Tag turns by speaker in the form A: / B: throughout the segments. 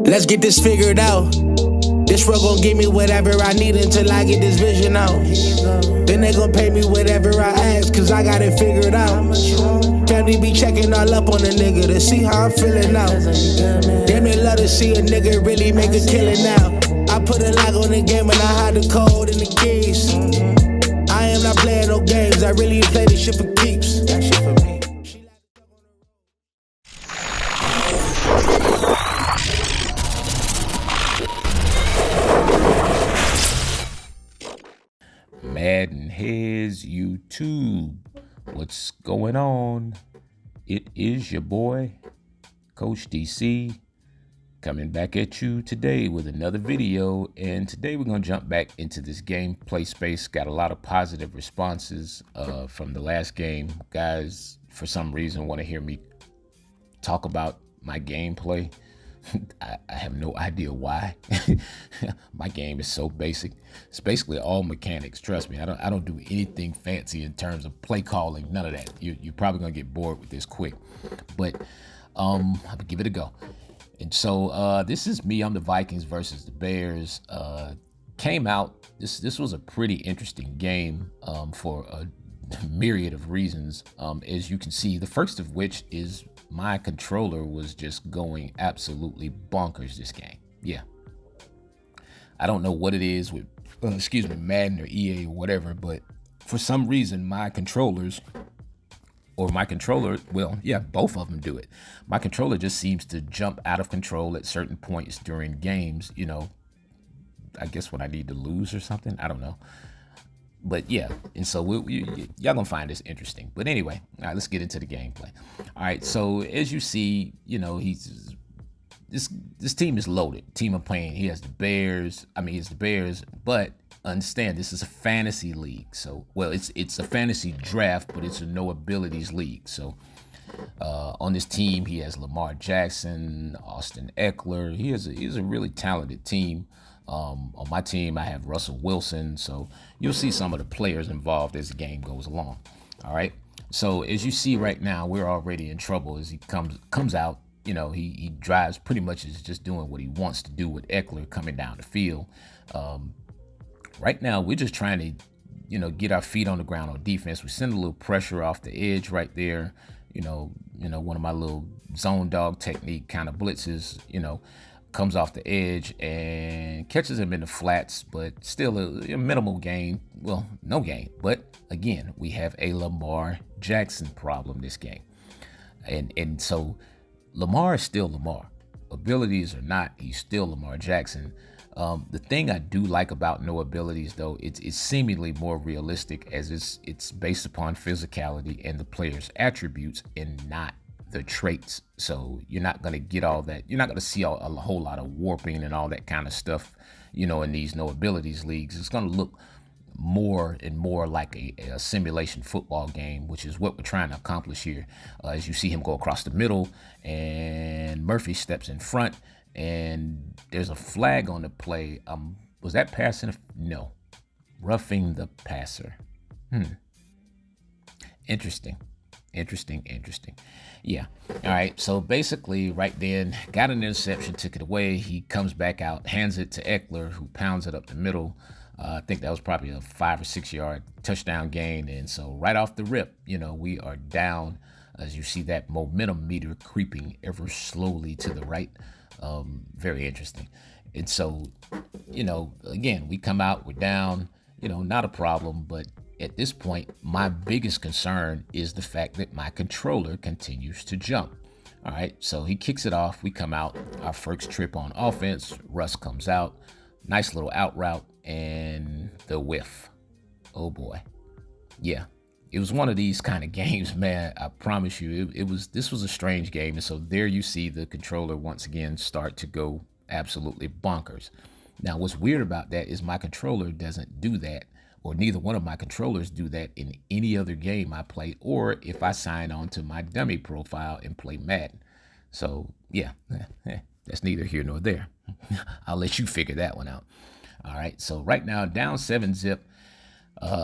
A: Let's get this figured out. This road gon' give me whatever I need until I get this vision out. Then they gon' pay me whatever I ask, cause I got it figured out. Family be checking all up on a nigga to see how I'm feeling now. Damn, they love to see a nigga really make a killing now. I put a lock on the game and I hide the code and the keys. I am not playing no games, I really play this shit for keeps. That shit for me.
B: MaddenHeadz YouTube, what's going on? It is your boy, Coach DC, coming back at you today with another video. And today we're going to jump back into this gameplay space. Got a lot of positive responses from the last game. Guys, for some reason, want to hear me talk about my gameplay. I have no idea why. My game is so basic. It's basically all mechanics. Trust me, I don't do anything fancy in terms of play calling. None of that. You're probably gonna get bored with this quick, but I'll give it a go. And so this is me. I'm the Vikings versus the Bears. Came out. This was a pretty interesting game for a myriad of reasons. As you can see, the first of which is my controller was just going absolutely bonkers this game. Yeah. I don't know what it is with, Madden or EA or whatever, but for some reason, my controller, well, yeah, both of them do it. My controller just seems to jump out of control at certain points during games, you know, I guess when I need to lose or something. I don't know. But yeah, and so y'all gonna find this interesting. But anyway, all right, let's get into the gameplay. All right, so as you see, you know, this team is loaded. Team I'm playing, he has the Bears. It's the Bears, but understand this is a fantasy league. So, well, it's a fantasy draft, but it's a no abilities league. So on this team, he has Lamar Jackson, Austin Eckler. He is a really talented team. On my team, I have Russell Wilson. So you'll see some of the players involved as the game goes along. All right. So as you see right now, we're already in trouble as he comes out. You know, he drives pretty much is just doing what he wants to do with Eckler coming down the field. Right now, we're just trying to, you know, get our feet on the ground on defense. We send a little pressure off the edge right there. You know, one of my little zone dog technique kind of blitzes, you know, comes off the edge and catches him in the flats, but still a minimal gain. Well, no gain. But again, we have a Lamar Jackson problem this game. And so Lamar is still Lamar. Abilities or not, he's still Lamar Jackson. The thing I do like about no abilities, though, it's seemingly more realistic as it's based upon physicality and the player's attributes and not the traits. So you're not going to get all that. You're not going to see a whole lot of warping and all that kind of stuff, you know, in these no abilities leagues. It's going to look more and more like a simulation football game, which is what we're trying to accomplish here. As you see him go across the middle and Murphy steps in front and there's a flag on the play. Was that passing? No. Roughing the passer. Interesting. Yeah. All right. So basically right then, got an interception, took it away. He comes back out, hands it to Eckler, who pounds it up the middle. I think that was probably a 5 or 6 yard touchdown gain. And so right off the rip, you know, we are down as you see that momentum meter creeping ever slowly to the right. Very interesting. And so, you know, again, we come out, we're down, you know, not a problem, but at this point, my biggest concern is the fact that my controller continues to jump. All right, so he kicks it off. We come out, our first trip on offense. Russ comes out, nice little out route, and the whiff. Oh boy, yeah. It was one of these kind of games, man. I promise you, this was a strange game. And so there you see the controller once again start to go absolutely bonkers. Now, what's weird about that is my controller doesn't do that, or neither one of my controllers do that in any other game I play, or if I sign on to my dummy profile and play Madden. So yeah, that's neither here nor there. I'll let you figure that one out. All right, so right now down 7-zip,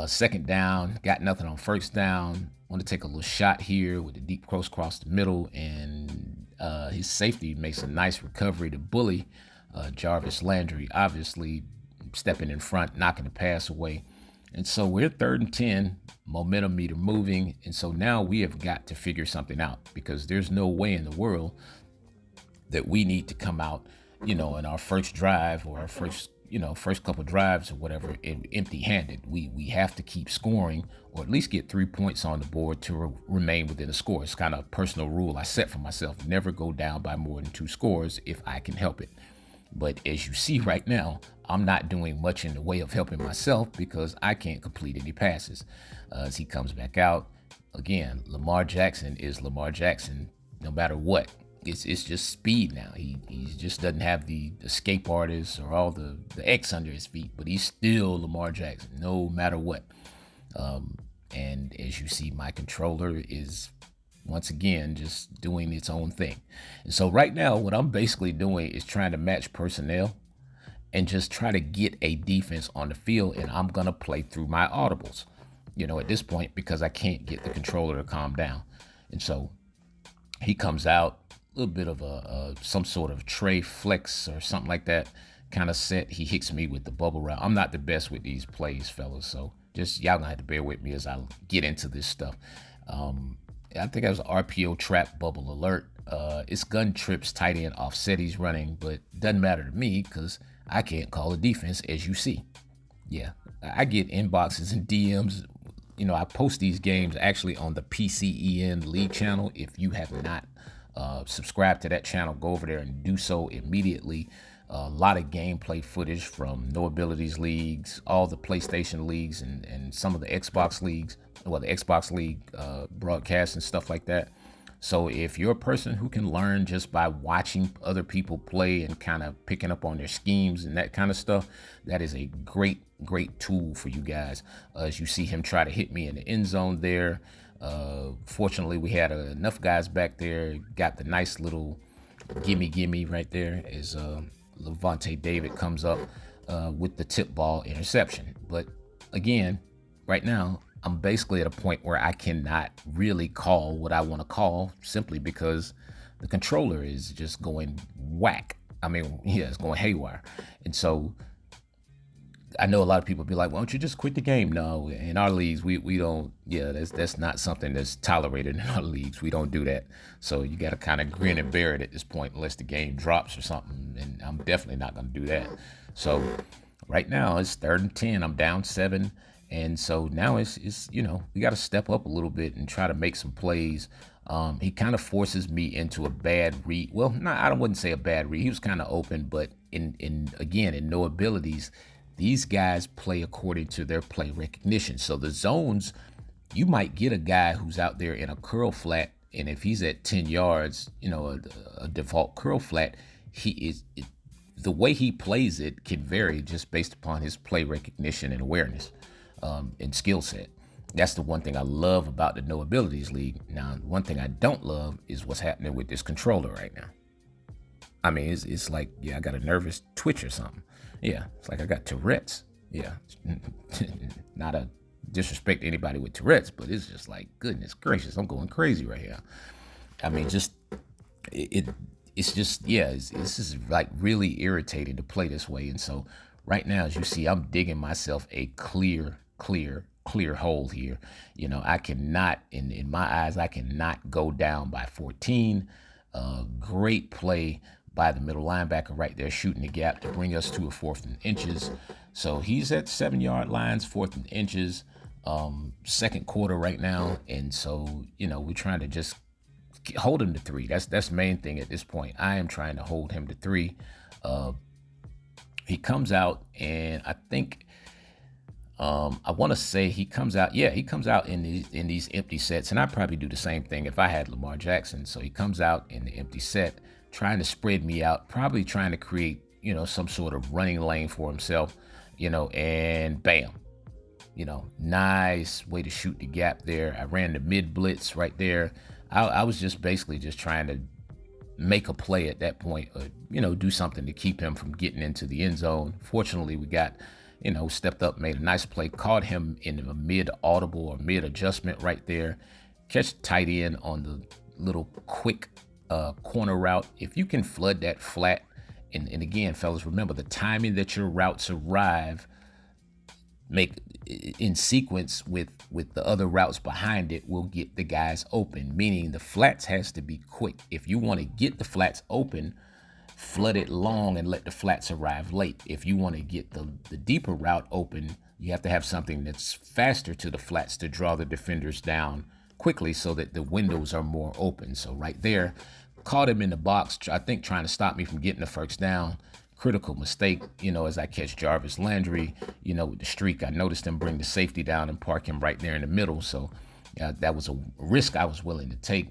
B: second down, got nothing on first down. Want to take a little shot here with the deep cross the middle, and his safety makes a nice recovery to bully Jarvis Landry, obviously stepping in front, knocking the pass away. And so we're 3rd and 10, momentum meter moving. And so now we have got to figure something out, because there's no way in the world that we need to come out, in our first drive or our first couple drives or whatever, empty-handed. We have to keep scoring, or at least get 3 points on the board to remain within the score. It's kind of a personal rule I set for myself: never go down by more than 2 scores if I can help it. But as you see right now, I'm not doing much in the way of helping myself, because I can't complete any passes. As he comes back out, again, Lamar Jackson is Lamar Jackson no matter what. It's just speed now. He just doesn't have the escape artists or all the X under his feet, but he's still Lamar Jackson no matter what. And as you see, my controller is once again just doing its own thing. And so right now, what I'm basically doing is trying to match personnel and just try to get a defense on the field, and I'm gonna play through my audibles, at this point, because I can't get the controller to calm down. And so he comes out, a little bit of some sort of tray flex or something like that kind of set. He hits me with the bubble route. I'm not the best with these plays, fellas, so just y'all gonna have to bear with me as I get into this stuff. I think that was RPO trap bubble alert. It's gun trips tight end offset he's running, but doesn't matter to me because I can't call a defense, as you see. Yeah, I get inboxes and DMs. I post these games actually on the PCEN League channel. If you have not subscribed to that channel, go over there and do so immediately. A lot of gameplay footage from No Abilities leagues, all the PlayStation leagues, and some of the Xbox leagues, the Xbox League broadcasts and stuff like that. So if you're a person who can learn just by watching other people play and kind of picking up on their schemes and that kind of stuff, that is a great tool for you guys. As you see him try to hit me in the end zone there. Fortunately, we had enough guys back there, got the nice little gimme right there as Levante David comes up with the tip ball interception. But again, right now, I'm basically at a point where I cannot really call what I want to call, simply because the controller is just going whack. It's going haywire. And so I know a lot of people be like, why don't you just quit the game? No, in our leagues, we don't, that's not something that's tolerated in our leagues. We don't do that. So you got to kind of grin and bear it at this point, unless the game drops or something. And I'm definitely not going to do that. So right now it's 3rd and 10. I'm down 7. And so now it's we got to step up a little bit and try to make some plays. He kind of forces me into a bad read. Well, I wouldn't say a bad read. He was kind of open, but in No Abilities, these guys play according to their play recognition. So the zones, you might get a guy who's out there in a curl flat, and if he's at 10 yards, a default curl flat, the way he plays it can vary just based upon his play recognition and awareness and skill set. That's the one thing I love about the No Abilities League. Now, one thing I don't love is what's happening with this controller right now. It's like, I got a nervous twitch or something. Yeah, it's like I got Tourette's. Yeah, not to disrespect anybody with Tourette's, but it's just like, goodness gracious, I'm going crazy right here. This is like really irritating to play this way. And so right now, as you see, I'm digging myself a clear hole here. I cannot, in my eyes, I cannot go down by 14. Great play by the middle linebacker right there, shooting the gap to bring us to a 4th and inches. So he's at 7-yard lines, 4th and inches, second quarter right now. And so, we're trying to just hold him to 3. That's the main thing at this point. I am trying to hold him to 3. He comes out, and I think, I want to say he comes out. Yeah, he comes out in these empty sets, and I'd probably do the same thing if I had Lamar Jackson. So he comes out in the empty set, trying to spread me out, probably trying to create, some sort of running lane for himself, and bam, nice way to shoot the gap there. I ran the mid blitz right there. I was just basically just trying to make a play at that point, or, you know, do something to keep him from getting into the end zone. Fortunately, we got, you know, stepped up, made a nice play, caught him in a mid audible or mid adjustment right there. Catch tight end on the little quick corner route. If you can flood that flat, and again, fellas, remember the timing that your routes arrive make in sequence with the other routes behind it will get the guys open, meaning the flats has to be quick. If you want to get the flats open, flood it long and let the flats arrive late. If you want to get the deeper route open, you have to have something that's faster to the flats to draw the defenders down quickly so that the windows are more open. So right there, caught him in the box, I think trying to stop me from getting the first down. Critical mistake, you know, as I catch Jarvis Landry, you know, with the streak. I noticed him bring the safety down and park him right there in the middle. So that was a risk I was willing to take.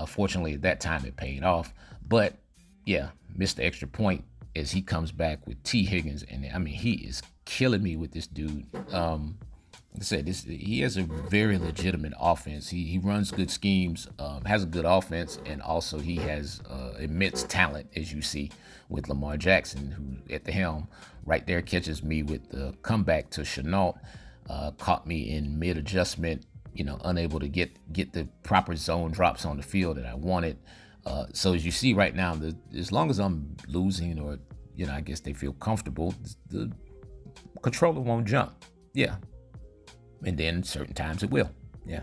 B: Fortunately, at that time, it paid off. But yeah, missed the extra point as he comes back with T. Higgins. And I mean, he is killing me with this dude. Like I said, he has a very legitimate offense. He runs good schemes, has a good offense, and also he has immense talent, as you see with Lamar Jackson, who at the helm right there catches me with the comeback to Chenault, caught me in mid adjustment, you know, unable to get the proper zone drops on the field that I wanted. So as you see right now, as long as I'm losing, or, you know, I guess they feel comfortable, the controller won't jump. Yeah. And then certain times it will. Yeah.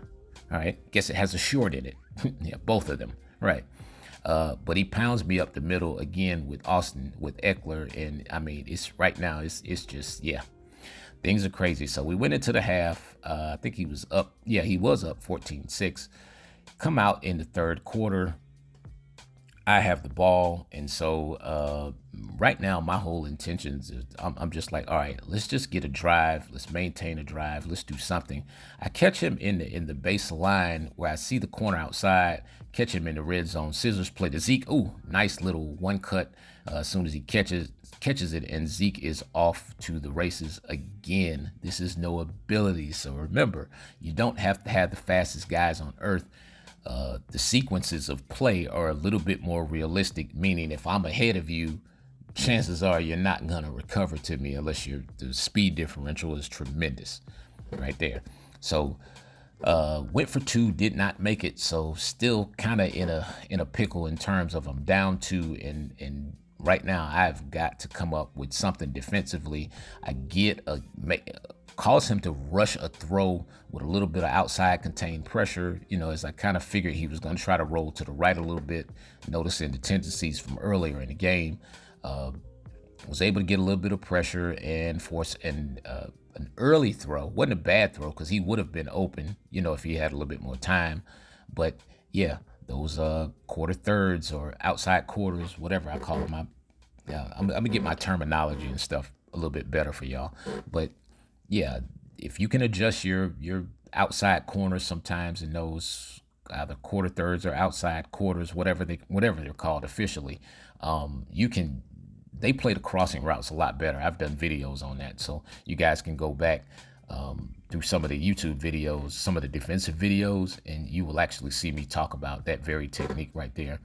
B: All right. Guess it has a short in it. Yeah, both of them. Right. But he pounds me up the middle again with Austin, with Eckler. And I mean, it's right now, it's just, yeah, things are crazy. So we went into the half. I think he was up. Yeah, he was up 14-6. Come out in the third quarter. I have the ball. And so right now, my whole intentions is I'm just like, all right, let's just get a drive. Let's maintain a drive. Let's do something. I catch him in the baseline where I see the corner outside, catch him in the red zone, scissors play to Zeke. Ooh, nice little one cut as soon as he catches it, and Zeke is off to the races again. This is no ability. So remember, you don't have to have the fastest guys on earth. The sequences of play are a little bit more realistic, meaning if I'm ahead of you, chances are you're not going to recover to me unless the speed differential is tremendous right there. So went for two, did not make it. So still kind of in a pickle in terms of I'm down two, and right now I've got to come up with something defensively. I cause him to rush a throw with a little bit of outside contained pressure, you know, as I kind of figured he was going to try to roll to the right a little bit, noticing the tendencies from earlier in the game. Was able to get a little bit of pressure and force an early throw. Wasn't a bad throw because he would have been open, you know, if he had a little bit more time. But yeah, those quarter thirds or outside quarters, whatever I call them. I'm gonna get my terminology and stuff a little bit better for y'all. But yeah, if you can adjust your outside corners sometimes in those either quarter thirds or outside quarters, whatever they're called officially, they play the crossing routes a lot better. I've done videos on that, so you guys can go back through some of the YouTube videos, some of the defensive videos, and you will actually see me talk about that very technique right there.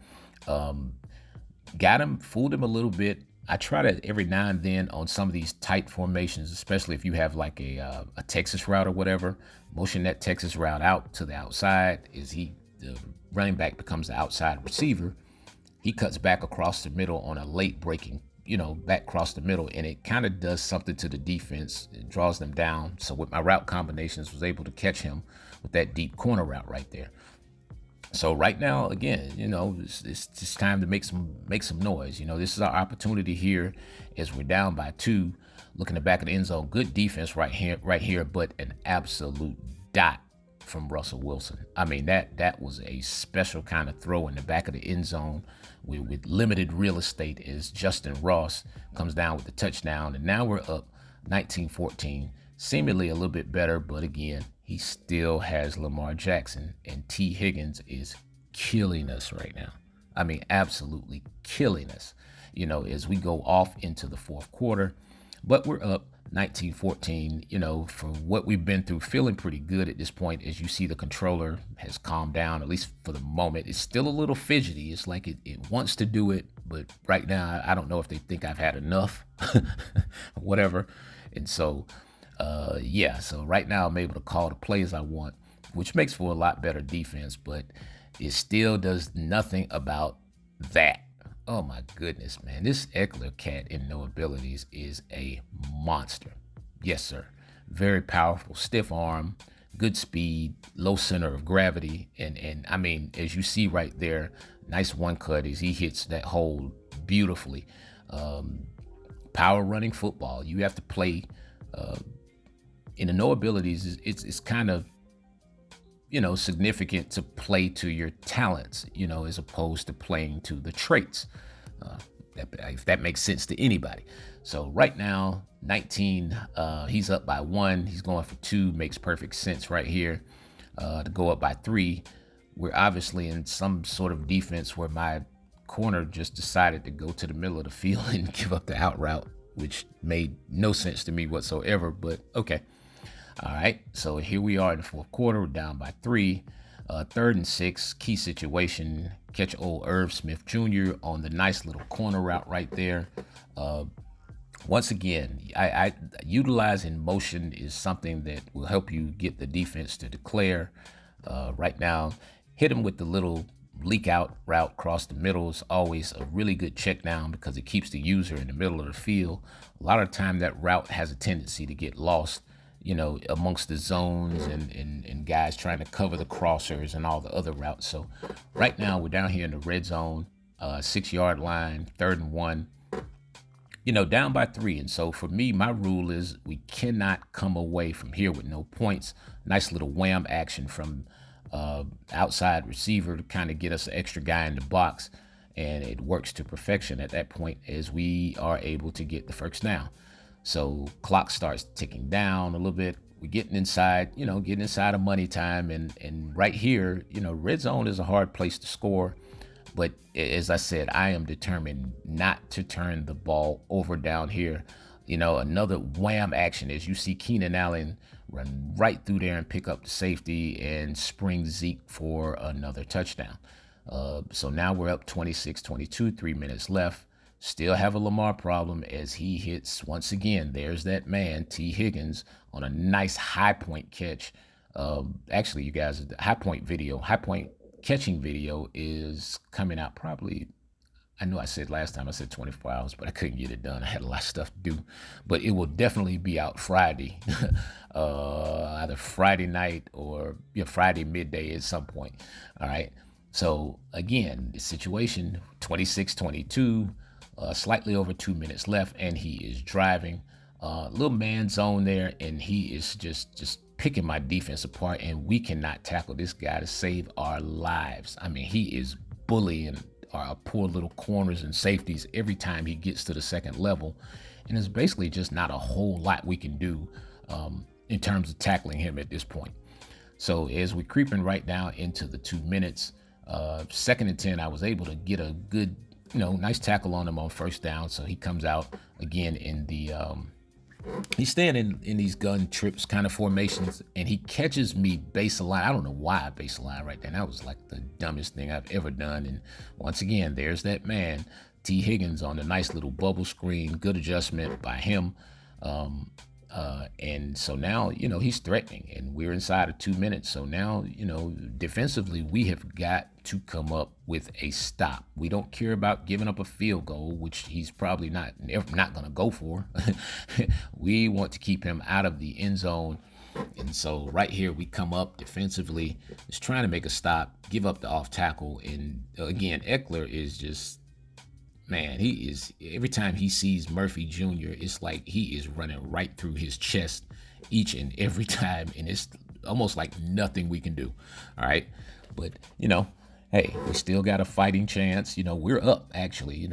B: Got him, fooled him a little bit. I try to every now and then on some of these tight formations, especially if you have like a Texas route or whatever, motion that Texas route out to the outside. The running back becomes the outside receiver. He cuts back across the middle on a late breaking, you know, back across the middle, and it kind of does something to the defense. It draws them down. So with my route combinations, was able to catch him with that deep corner route right there. So right now, again, you know, it's time to make some noise. You know, this is our opportunity here as we're down by 2, looking at the back of the end zone. Good defense right here, but an absolute dot from Russell Wilson. I mean, that was a special kind of throw in the back of the end zone with limited real estate as Justin Ross comes down with the touchdown. And now we're up 19-14, seemingly a little bit better, but again, he still has Lamar Jackson, and T. Higgins is killing us right now. I mean, absolutely killing us, you know, as we go off into the fourth quarter. But we're up 1914, for what we've been through, feeling pretty good at this point. As you see, the controller has calmed down, at least for the moment. It's still a little fidgety. It's like it wants to do it, but right now, I don't know if they think I've had enough, whatever. And so, so right now I'm able to call the plays I want, which makes for a lot better defense, but it still does nothing about that. Oh my goodness, man. This Eckler cat in no abilities is a monster. Yes, sir. Very powerful, stiff arm, good speed, low center of gravity. And I mean, as you see right there, nice one cut as he hits that hole beautifully. Power running football. You have to play in the no abilities. It's kind of significant to play to your talents, as opposed to playing to the traits. If that makes sense to anybody. So right now, 19, he's up by 1. He's going for 2. Makes perfect sense right here to go up by 3. We're obviously in some sort of defense where my corner just decided to go to the middle of the field and give up the out route, which made no sense to me whatsoever, but okay. All right, so here we are in the fourth quarter. We're down by 3. 3rd and 6, key situation. Catch old Irv Smith Jr. on the nice little corner route right there. Once again, I utilizing motion is something that will help you get the defense to declare. Right now, hit him with the little leak out route across the middle is always a really good check down because it keeps the user in the middle of the field. A lot of the time that route has a tendency to get lost, amongst the zones and guys trying to cover the crossers and all the other routes. So right now we're down here in the red zone, 6-yard line, 3rd and 1, down by 3. And so for me, my rule is we cannot come away from here with no points. Nice little wham action from outside receiver to kind of get us an extra guy in the box. And it works to perfection at that point as we are able to get the first down. So clock starts ticking down a little bit. We're getting inside of money time. And right here, red zone is a hard place to score. But as I said, I am determined not to turn the ball over down here. Another wham action as you see Keenan Allen run right through there and pick up the safety and spring Zeke for another touchdown. So now we're up 26-22, 3 minutes left. Still have a Lamar problem as he hits once again. There's that man, T. Higgins, on a nice high point catch. Actually, you guys, the high point catching video is coming out probably. I know I said last time I said 24 hours, but I couldn't get it done. I had a lot of stuff to do. But it will definitely be out Friday, either Friday night or Friday midday at some point. All right. So again, the situation 26-22. Slightly over 2 minutes left, and he is driving. Little man zone there, and he is just picking my defense apart, and we cannot tackle this guy to save our lives. I mean, he is bullying our poor little corners and safeties every time he gets to the second level, and there's basically just not a whole lot we can do in terms of tackling him at this point. So as we're creeping right down into the 2 minutes, 2nd and 10, I was able to get a good nice tackle on him on first down. So he comes out again in the, he's staying in these gun trips kind of formations, and he catches me base line. I don't know why I base line right there. That was like the dumbest thing I've ever done. And once again, there's that man, T. Higgins, on the nice little bubble screen. Good adjustment by him. And so now, he's threatening, and we're inside of 2 minutes. So now, defensively, we have got to come up with a stop. We don't care about giving up a field goal, which he's probably not going to go for. We want to keep him out of the end zone. And so right here, we come up defensively, just trying to make a stop, give up the off tackle. And again, Eckler is just, man, he is, every time he sees Murphy Jr., it's like he is running right through his chest each and every time. And it's almost like nothing we can do. All right. But, hey, we still got a fighting chance. We're up, actually,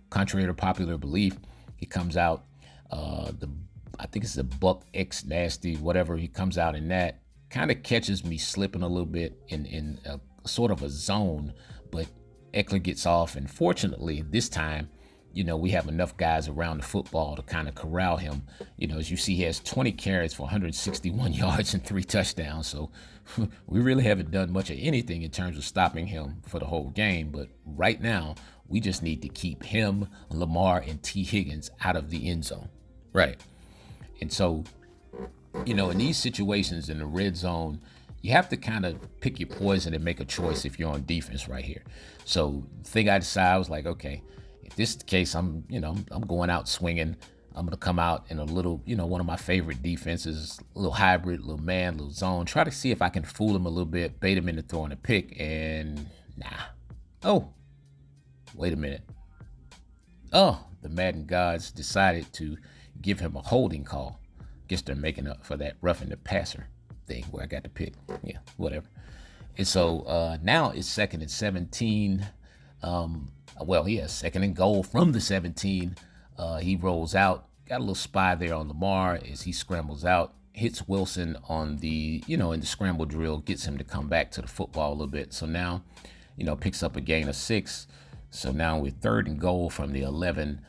B: contrary to popular belief. He comes out, I think it's a Buck X Nasty, whatever. He comes out in that, kind of catches me slipping a little bit in a sort of a zone, but Eckler gets off, and fortunately this time we have enough guys around the football to kind of corral him. As you see, he has 20 carries for 161 yards and 3 touchdowns. So we really haven't done much of anything in terms of stopping him for the whole game. But right now, we just need to keep him, Lamar, and T. Higgins out of the end zone. Right. And so, in these situations in the red zone, you have to kind of pick your poison and make a choice if you're on defense right here. So the thing I decided, I was like, okay, if this is the case, I'm going out swinging. I'm going to come out in a little, one of my favorite defenses, a little hybrid, little man, little zone. Try to see if I can fool him a little bit, bait him into throwing a pick, and nah. Oh, wait a minute. Oh, the Madden gods decided to give him a holding call. Guess they're making up for that roughing the passer thing where I got the pick. Yeah, whatever. And so now it's 2nd and 17. Second and goal from the 17. He rolls out, got a little spy there on Lamar as he scrambles out, hits Wilson on the, in the scramble drill, gets him to come back to the football a little bit. So now, picks up a gain of 6. So now we're 3rd and goal from the 11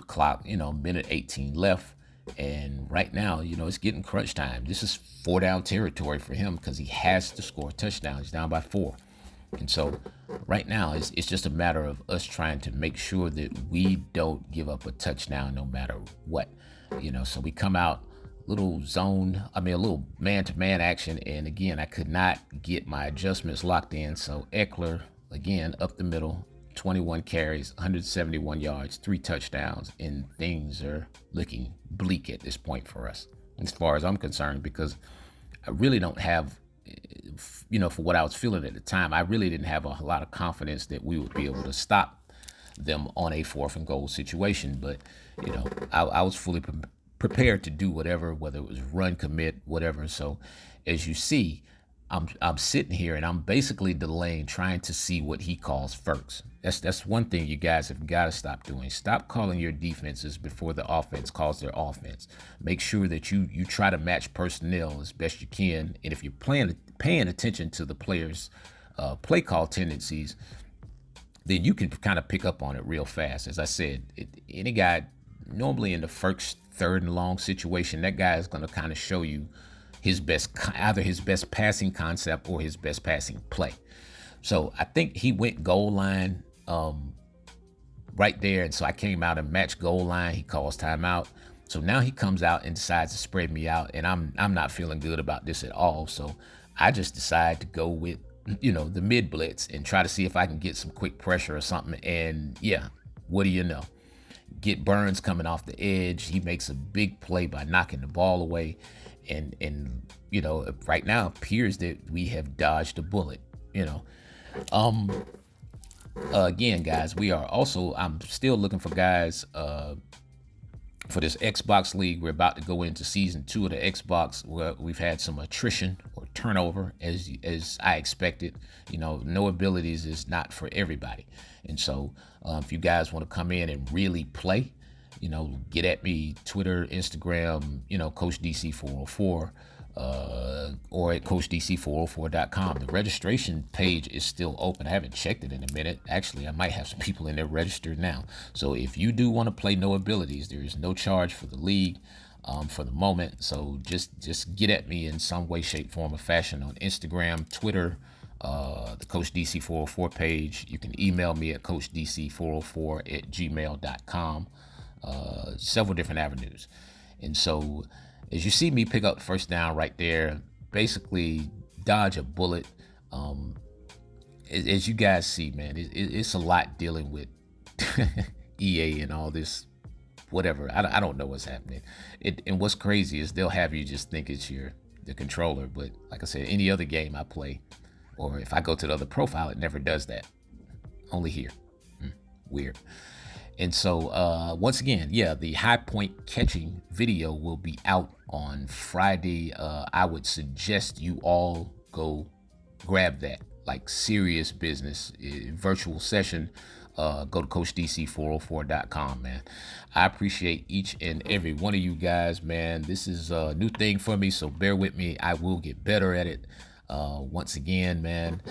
B: clock, minute 18 left. And right now, it's getting crunch time. This is 4 down territory for him because he has to score a touchdown. He's down by 4. And so right now, it's just a matter of us trying to make sure that we don't give up a touchdown no matter what. So we come out, a little man-to-man action. And again, I could not get my adjustments locked in. So Eckler, again, up the middle, 21 carries, 171 yards, 3 touchdowns, and things are looking bleak at this point for us, as far as I'm concerned, because I really don't have, for what I was feeling at the time, I really didn't have a lot of confidence that we would be able to stop them on a 4th and goal situation. But, I was fully prepared to do whatever, whether it was run, commit, whatever. So as you see, I'm sitting here and I'm basically delaying, trying to see what he calls first. That's one thing you guys have got to stop doing. Stop calling your defenses before the offense calls their offense. Make sure that you try to match personnel as best you can. And if you're paying attention to the players' play call tendencies, then you can kind of pick up on it real fast. As I said, any guy normally in the 1st, 3rd and long situation, that guy is going to kind of show you either his best passing concept or his best passing play. So I think he went goal line right there. And so I came out and matched goal line. He calls timeout. So now he comes out and decides to spread me out. And I'm not feeling good about this at all. So I just decide to go with, the mid blitz and try to see if I can get some quick pressure or something. And yeah, what do you know? Get Burns coming off the edge. He makes a big play by knocking the ball away. And right now it appears that we have dodged a bullet, Again, guys, I'm still looking for guys for this Xbox League. We're about to go into season 2 of the Xbox, where we've had some attrition or turnover as I expected. No abilities is not for everybody. And so if you guys want to come in and really play, get at me, Twitter, Instagram, Coach DC404, or at CoachDC404.com. The registration page is still open. I haven't checked it in a minute. Actually, I might have some people in there registered now. So if you do want to play no abilities, there is no charge for the league for the moment. So just get at me in some way, shape, form, or fashion on Instagram, Twitter, the Coach DC404 page. You can email me at CoachDC404@gmail.com. Several different avenues. And so as you see me pick up first down right there, basically dodge a bullet. As you guys see, man, it's a lot dealing with EA and all this, whatever. I don't know what's happening. And what's crazy is they'll have you just think it's the controller. But like I said, any other game I play, or if I go to the other profile, it never does that. Only here. Weird. And so once again, the high point catching video will be out on Friday. I would suggest you all go grab that, like serious business, virtual session. Go to CoachDC404.com, man. I appreciate each and every one of you guys, man. This is a new thing for me, so bear with me. I will get better at it. Once again, man,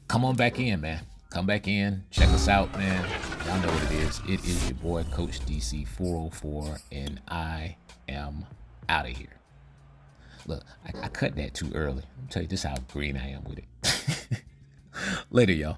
B: come on back in, man. Come back in, check us out, man. Y'all know what it is. It is your boy, Coach DC 404, and I am out of here. Look, I cut that too early. I'll tell you this how green I am with it. Later, y'all.